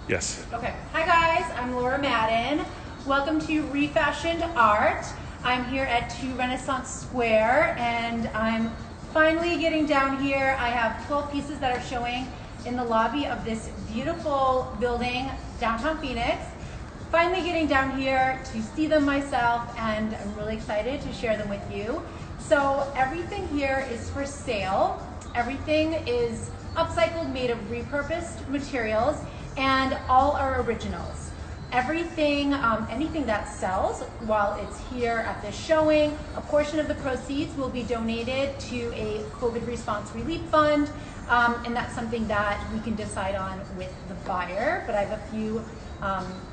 Yes. Okay. Hi guys, I'm Laura Madden. Welcome to ReFashioned Art. I'm here at 2 Renaissance Square and I'm finally getting down here. I have 12 pieces that are showing in the lobby of this beautiful building, downtown Phoenix. Finally getting down here to see them myself, and I'm really excited to share them with you. So everything here is for sale. Everything is upcycled, made of repurposed materials, and all are originals. Everything, anything that sells while it's here at this showing, a portion of the proceeds will be donated to a COVID response relief fund, and that's something that we can decide on with the buyer, but I have a few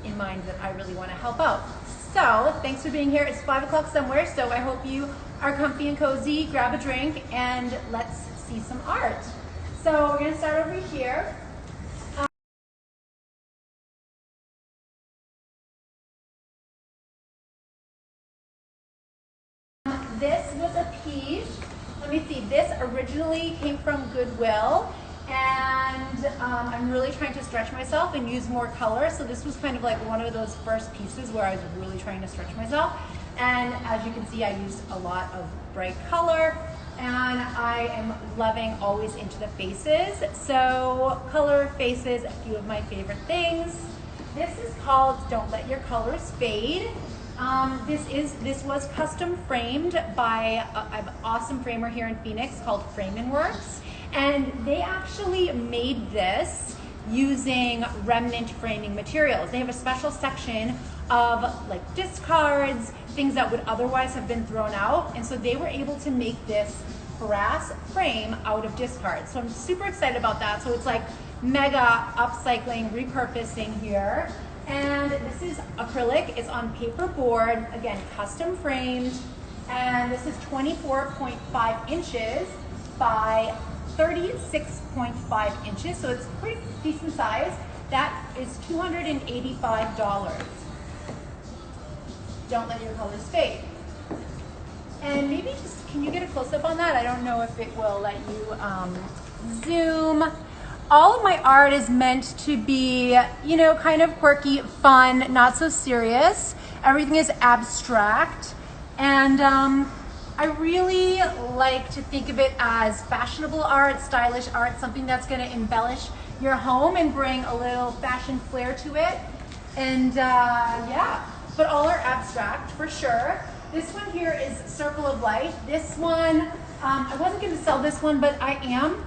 in mind that I really want to help out. So thanks for being here. It's 5 o'clock somewhere, so I hope you are comfy and cozy. Grab a drink and let's see some art. So we're going to start over here. This was a piece. Let me see. This originally came from Goodwill, and I'm really trying to stretch myself and use more color. So this was kind of like one of those first pieces where I was really trying to stretch myself. And as you can see, I used a lot of bright color, and I am loving always into the faces. So color, faces, a few of my favorite things. This is called Don't Let Your Colors Fade. This was custom framed by an awesome framer here in Phoenix called Works, and they actually made this using remnant framing materials. They have a special section of like discards, things that would otherwise have been thrown out, and so they were able to make this brass frame out of discards. So I'm super excited about that. So it's like mega upcycling, repurposing here. And this is acrylic. It's on paper board, again, custom framed. And this is 24.5 inches by 36.5 inches. So it's pretty decent size. That is $285. Don't let your colors fade. And maybe just, can you get a close-up on that? I don't know if it will let you zoom. All of my art is meant to be, you know, kind of quirky, fun, not so serious. Everything is abstract. And I really like to think of it as fashionable art, stylish art, something that's gonna embellish your home and bring a little fashion flair to it. And yeah, but all are abstract for sure. This one here is Circle of Life. This one, I wasn't gonna sell this one, but I am,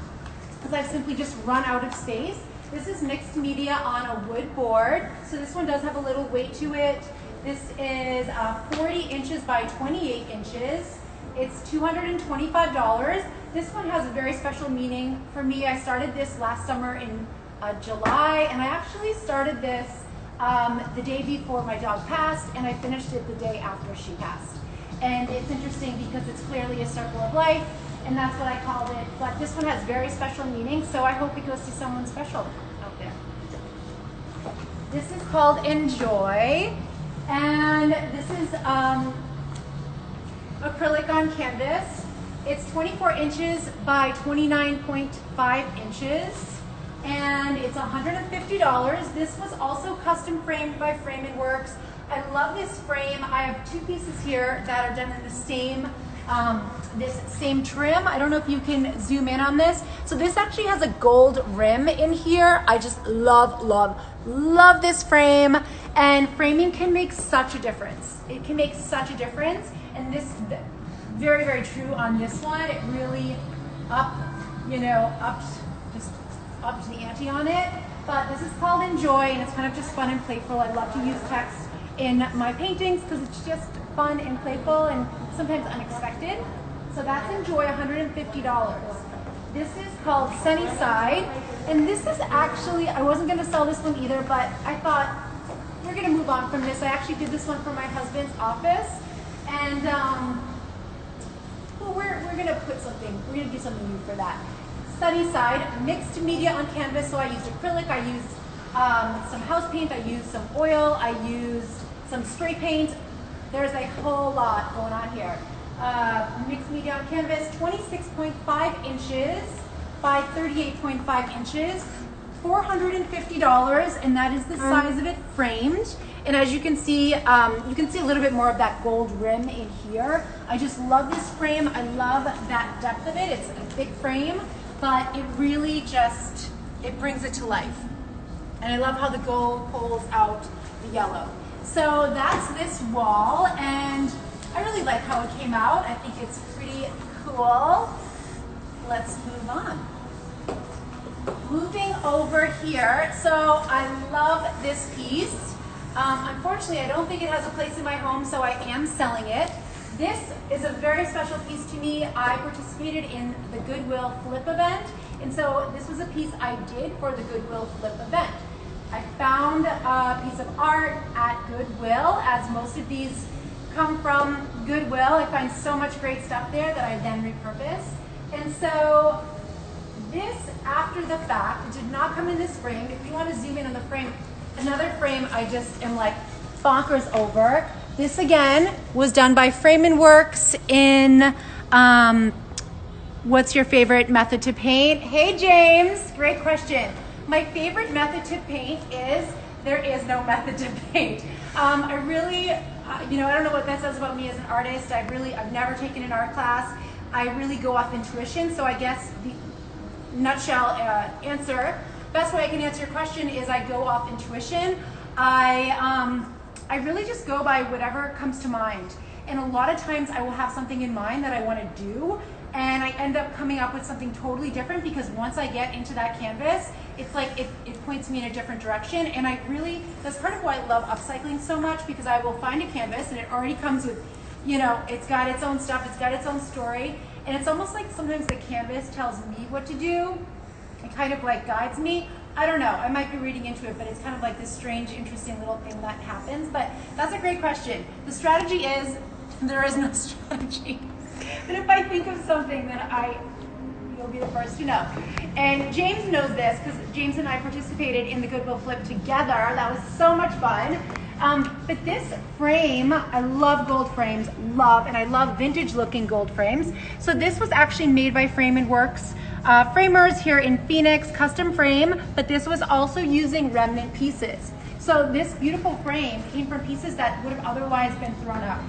because I've simply just run out of space. This is mixed media on a wood board. So this one does have a little weight to it. This is 40 inches by 28 inches. It's $225. This one has a very special meaning for me. I started this last summer in July, and I actually started this the day before my dog passed, and I finished it the day after she passed. And it's interesting because it's clearly a circle of life, and that's what I called it. But this one has very special meaning, so I hope it goes to someone special out there. This is called Enjoy, and this is acrylic on canvas. It's 24 inches by 29.5 inches, and it's $150. This was also custom framed by Works. I love this frame. I have two pieces here that are done in the same this same trim. I don't know if you can zoom in on this. So this actually has a gold rim in here. I just love this frame, and framing can make such a difference. It can make such a difference, and this very true on this one. It really upped the ante on it. But this is called Enjoy, and it's kind of just fun and playful. I love to use text in my paintings because it's just fun and playful and sometimes unexpected. So that's Enjoy, $150. This is called Sunnyside, and this is actually, I wasn't gonna sell this one either, but I thought we're gonna move on from this. I actually did this one for my husband's office, and well, we're gonna do something new for that. Sunnyside, mixed media on canvas, so I used acrylic, I used some house paint, I used some oil, I used some spray paint. There's a whole lot going on here. Mixed media on canvas, 26.5 inches by 38.5 inches. $450, and that is the size of it framed. And as you can see a little bit more of that gold rim in here. I just love this frame. I love that depth of it. It's a thick frame, but it really just, it brings it to life. And I love how the gold pulls out the yellow. So that's this wall, and I really like how it came out. I think it's pretty cool. Let's move on. Moving over here, so I love this piece. Unfortunately, I don't think it has a place in my home, so I am selling it. This is a very special piece to me. I participated in the Goodwill Flip event, and so this was a piece I did for the Goodwill Flip event. I found a piece of art at Goodwill, as most of these come from Goodwill. I find so much great stuff there that I then repurpose. And so this, after the fact, it did not come in this frame. If you want to zoom in on the frame, another frame I just am like bonkers over. This again was done by Frame & Works in, what's your favorite method to paint? Hey James, great question. My favorite method to paint is, there is no method to paint. I really, I don't know what that says about me as an artist. I've never taken an art class. I really go off intuition. So I guess the nutshell answer, best way I can answer your question is I go off intuition. I really just go by whatever comes to mind. And a lot of times I will have something in mind that I want to do, and I end up coming up with something totally different, because once I get into that canvas, it's like it points me in a different direction. And that's part of why I love upcycling so much, because I will find a canvas and it already comes with, it's got its own stuff, it's got its own story, and it's almost like sometimes the canvas tells me what to do. It kind of like guides me. I don't know, I might be reading into it, but it's kind of like this strange, interesting little thing that happens. But that's a great question. The strategy is, there is no strategy. But if I think of something, then you'll be the first to know. And James knows this, because James and I participated in the Goodwill Flip together. That was so much fun. But this frame, I love gold frames, and I love vintage looking gold frames. So this was actually made by Frame & Works framers here in Phoenix, custom frame, but this was also using remnant pieces. So this beautiful frame came from pieces that would have otherwise been thrown out.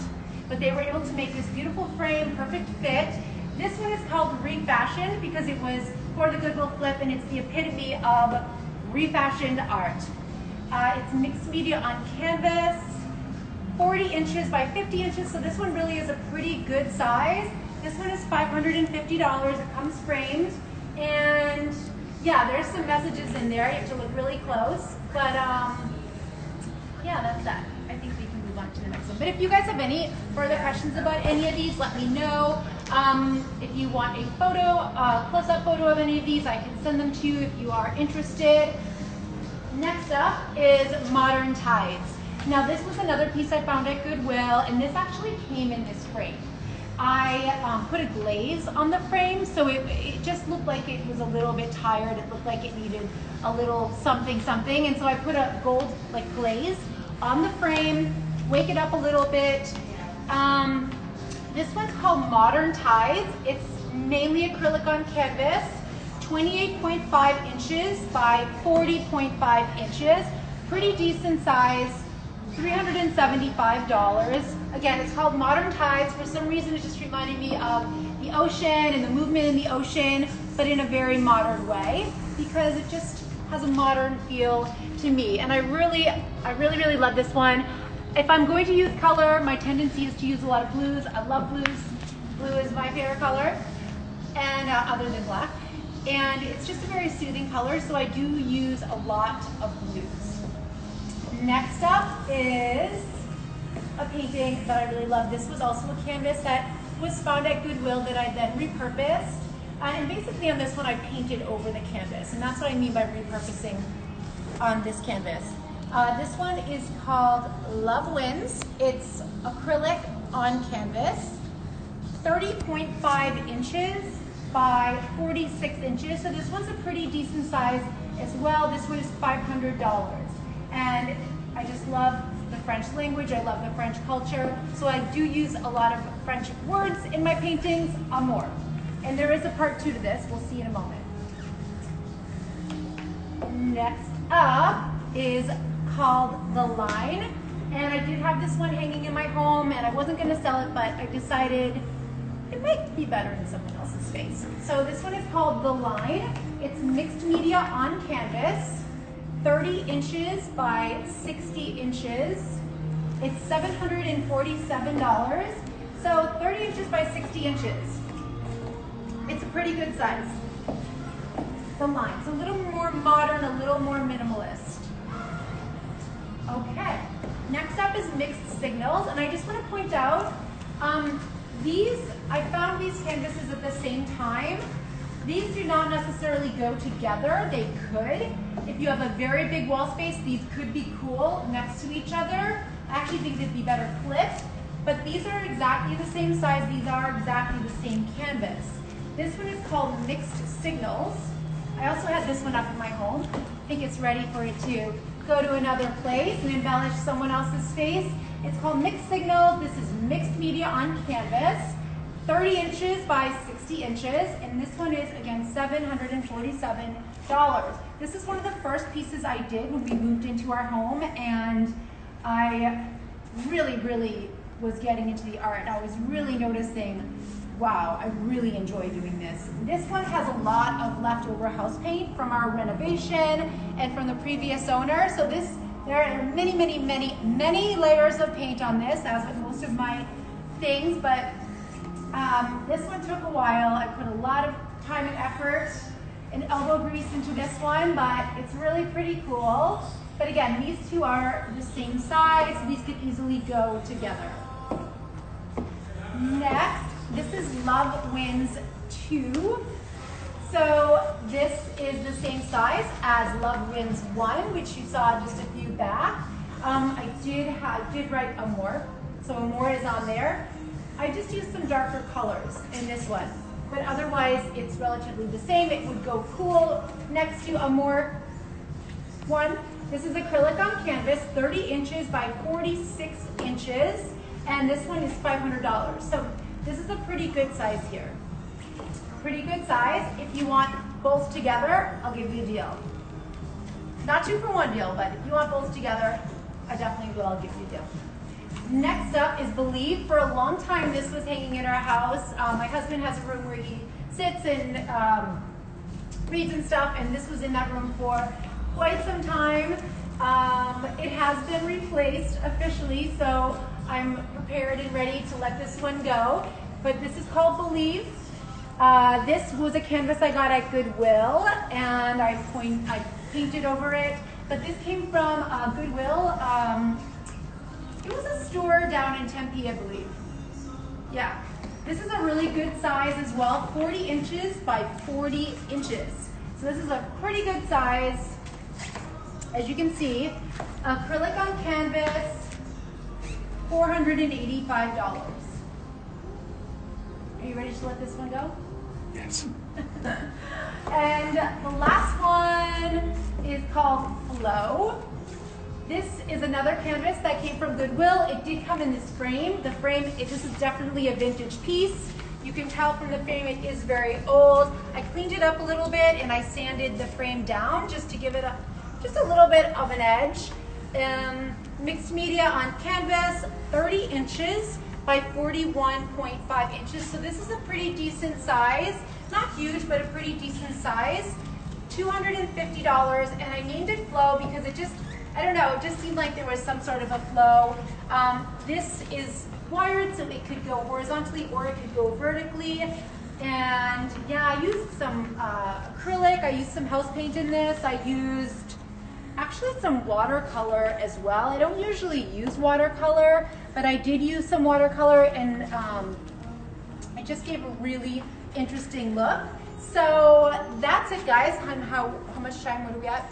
But they were able to make this beautiful frame, perfect fit. This one is called ReFashioned because it was for the Goodwill Flip, and it's the epitome of refashioned art. It's mixed media on canvas, 40 inches by 50 inches, so this one really is a pretty good size. This one is $550, it comes framed, and yeah, there's some messages in there. You have to look really close, but yeah, that's that. I think we can move on to the next one. But if you guys have any further questions about any of these, let me know. If you want a photo, close-up photo of any of these, I can send them to you if you are interested. Next up is Modern Tides. Now this was another piece I found at Goodwill, and this actually came in this frame. I put a glaze on the frame, so it just looked like it was a little bit tired. It looked like it needed a little something, and so I put a gold glaze on the frame, wake it up a little bit. This one's called Modern Tides. It's mainly acrylic on canvas, 28.5 inches by 40.5 inches. Pretty decent size, $375. Again, it's called Modern Tides. For some reason, it just reminded me of the ocean and the movement in the ocean, but in a very modern way, because it just has a modern feel to me. And I really love this one. If I'm going to use color, my tendency is to use a lot of blues. I love blues. Blue is my favorite color, and other than black. And it's just a very soothing color, so I do use a lot of blues. Next up is a painting that I really love. This was also a canvas that was found at Goodwill that I then repurposed. And basically on this one, I painted over the canvas. And that's what I mean by repurposing on this canvas. This one is called Love Wins. It's acrylic on canvas, 30.5 inches by 46 inches. So this one's a pretty decent size as well. This one is $500. And I just love the French language. I love the French culture. So I do use a lot of French words in my paintings, more. And there is a part 2 to this. We'll see in a moment. Next up is called The Line. And I did have this one hanging in my home and I wasn't gonna sell it, but I decided it might be better in someone else's space. So this one is called The Line. It's mixed media on canvas, 30 inches by 60 inches. It's $747. So 30 inches by 60 inches. It's a pretty good size. The Line. It's a little more modern, a little more minimalist. Okay. Next up is Mixed Signals, and I just want to point out, I found these canvases at the same time. These do not necessarily go together. They could. If you have a very big wall space, these could be cool next to each other. I actually think they'd be better flipped, but these are exactly the same size. These are exactly the same canvas. This one is called Mixed Signals. I also had this one up in my home. I think it's ready for it to go to another place and embellish someone else's space. It's called Mixed Signals. This is mixed media on canvas, 30 inches by 60 inches, and this one is, again, $747. This is one of the first pieces I did when we moved into our home, and I really was getting into the art. I was really noticing, wow, I really enjoy doing this. This one has a lot of leftover house paint from our renovation and from the previous owner. So there are many layers of paint on this, as with most of my things, but this one took a while. I put a lot of time and effort and elbow grease into this one, but it's really pretty cool. But again, these two are the same size, so these could easily go together. Next, this is Love Wins 2. So this is the same size as Love Wins 1, which you saw just a few back. I did write Amore, so Amore is on there. I just used some darker colors in this one, but otherwise it's relatively the same. It would go cool next to Amore 1. This is acrylic on canvas, 30 inches by 46 inches, and this one is $500. So this is a pretty good size here. Pretty good size. If you want both together, I'll give you a deal. Not 2-for-1 deal, but if you want both together, I definitely will. I'll give you a deal. Next up is Believe. For a long time, this was hanging in our house. My husband has a room where he sits and reads and stuff, and this was in that room for quite some time. It has been replaced officially, so I'm prepared and ready to let this one go. But this is called Believe. This was a canvas I got at Goodwill, and I painted over it. But this came from Goodwill. It was a store down in Tempe, I believe. Yeah. This is a really good size as well, 40 inches by 40 inches. So this is a pretty good size. As you can see, acrylic on canvas, $485. Are you ready to let this one go? Yes. And the last one is called Flow. This is another canvas that came from Goodwill. It did come in this frame. The frame, this is definitely a vintage piece. You can tell from the frame it is very old. I cleaned it up a little bit and I sanded the frame down just to give it just a little bit of an edge. Mixed media on canvas, 30 inches by 41.5 inches. So this is a pretty decent size. Not huge, but a pretty decent size. $250, and I named it Flow because it just, I don't know, it just seemed like there was some sort of a flow. This is wired, so it could go horizontally or it could go vertically. And yeah, I used some acrylic, I used some house paint in this. I used actually some watercolor as well. I don't usually use watercolor, but I did use some watercolor, and it just gave a really interesting look. So that's it, guys. How much time? What are we at?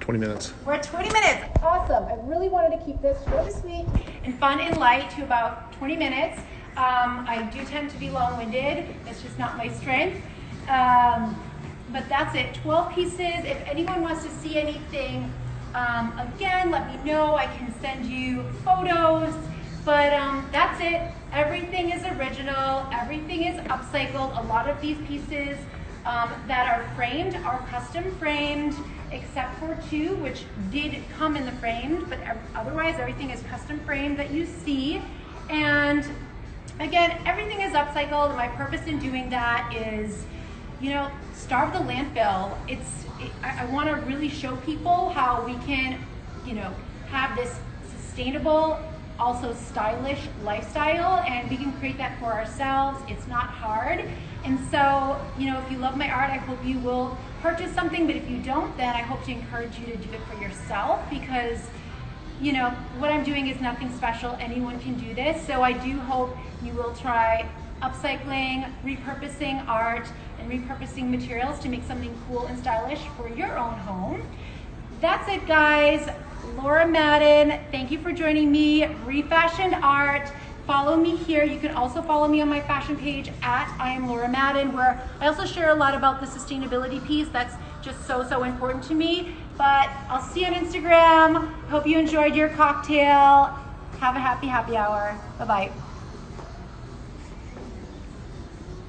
20 minutes. We're at 20 minutes. Awesome. I really wanted to keep this really sweet and fun and light to about 20 minutes. I do tend to be long-winded. It's just not my strength. But that's it. 12 pieces. If anyone wants to see anything, again, let me know. I can send you photos. But that's it. Everything is original. Everything is upcycled. A lot of these pieces that are framed are custom framed. except for two, which did come in the framed, but otherwise everything is custom framed that you see. And again, everything is upcycled. My purpose in doing that is, you know, starve the landfill. I want to really show people how we can, you know, have this sustainable, also stylish lifestyle, and we can create that for ourselves. It's not hard. And so, you know, if you love my art, I hope you will purchase something, but if you don't, then I hope to encourage you to do it for yourself, because, you know, what I'm doing is nothing special. Anyone can do this. So I do hope you will try upcycling, repurposing art, and repurposing materials to make something cool and stylish for your own home. That's it, guys. Laura Madden, thank you for joining me. ReFashioned Art. Follow me here. You can also follow me on my fashion page at I am Laura Madden, where I also share a lot about the sustainability piece. That's just so important to me. But I'll see you on Instagram. Hope you enjoyed your cocktail. Have a happy hour. Bye-bye.